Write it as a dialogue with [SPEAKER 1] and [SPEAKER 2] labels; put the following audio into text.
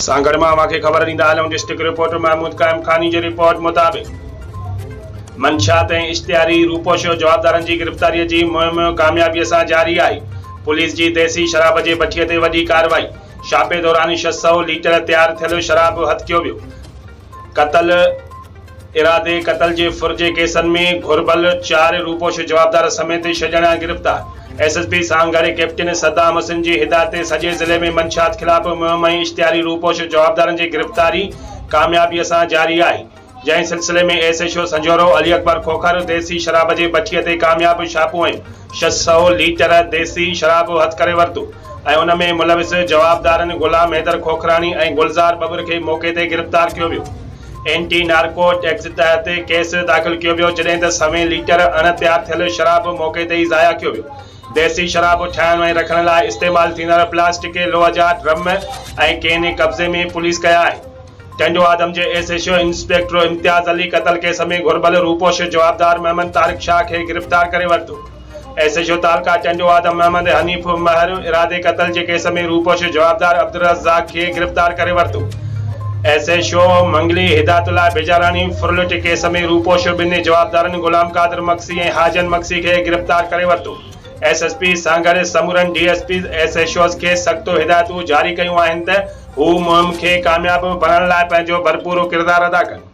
[SPEAKER 1] सांगड़ मां मूंखे ख़बर ॾींदा हलूं। डिस्ट्रिक्ट रिपोर्टर महमूद काइम खानी जी रिपोर्ट मुताबिक़ मंशात ऐं इश्तिहारी रूपोशो जवाबदारनि जी गिरफ़्तारीअ जी मुहिम कामयाबीअ सां जारी आहे। पुलिस जी देसी शराब जे भठीअ ते वॾी कार्रवाई। छापे दौरान 600 लीटर तैयार थियल शराब हथ कयो वियो। क़त्ल इरादे क़त्ल जे फुर्जे केसनि में घुरबल 4 रूपोश जवाबदार समेत 6 ॼणा गिरफ़्तार। एसएसपी सांगड़ कैप्टन सद्दाम हुसैन जी हिदायत ते सॼे ज़िले में मंशात ख़िलाफ़ मुहिम ऐं इश्तिहारी रूपोश जवाबदारनि जी गिरफ़्तारी कामयाबीअ सां जारी आहे। जंहिं सिलसिले में एसएचओ संजोरो अली अकबर खोखर देसी शराब जे भठीअ ते कामयाब छापो ऐं 600 लीटर देसी शराब हथ करे वरितो ऐं उन में मुलविस जवाबदारनि गुलाम हैदर खोखरानी ऐं गुलज़ार बबर खे मौक़े ते गिरफ़्तार कयो वियो। एंटी नार्को एक्ट तहत केस दाख़िल किया वियो, जॾहिं त 100 लीटर अणतैयार थियल शराब मौक़े ते ई ज़ाया कियो वियो। देसी शराब ठाहिण ऐं रखण लाइ इस्तेमाल थींदड़ प्लास्टिक लोह जा ड्रम ऐं केन कब्ज़े में पुलिस कया आहिनि। टेंडो आदम जे एसएचओ इंस्पेक्टर इम्तियाज़ अली क़त्ल केस में घुरबल रूपोश जवाबदार मोहम्मद तारिक शाह खे गिरफ़्तार करे वरितो। एसएचओ तालका टेंडो आदम मोहम्मद हनीफ महर इरादे क़त्ल जे केस में रूपोश जवाबदार अब्दुल रज़ाक खे गिरफ़्तार करे वरितो। एसएचओ मंगली हिदायतुल्लाह बेजारानी फुरलट केस में रूपोश ॿिनि जवाबदारनि गुलाम कादर मक्सी ऐं हाजन मक्सी खे गिरफ़्तार करे वरितो। एसएसपी सांगड़ समूरन डीएसपी एसएचओस खे सख़्त हिदायतूं जारी कयूं आहिनि त हू मुहिम खे कामयाब बणाइण लाइ पंहिंजो भरपूर किरदारु अदा कनि।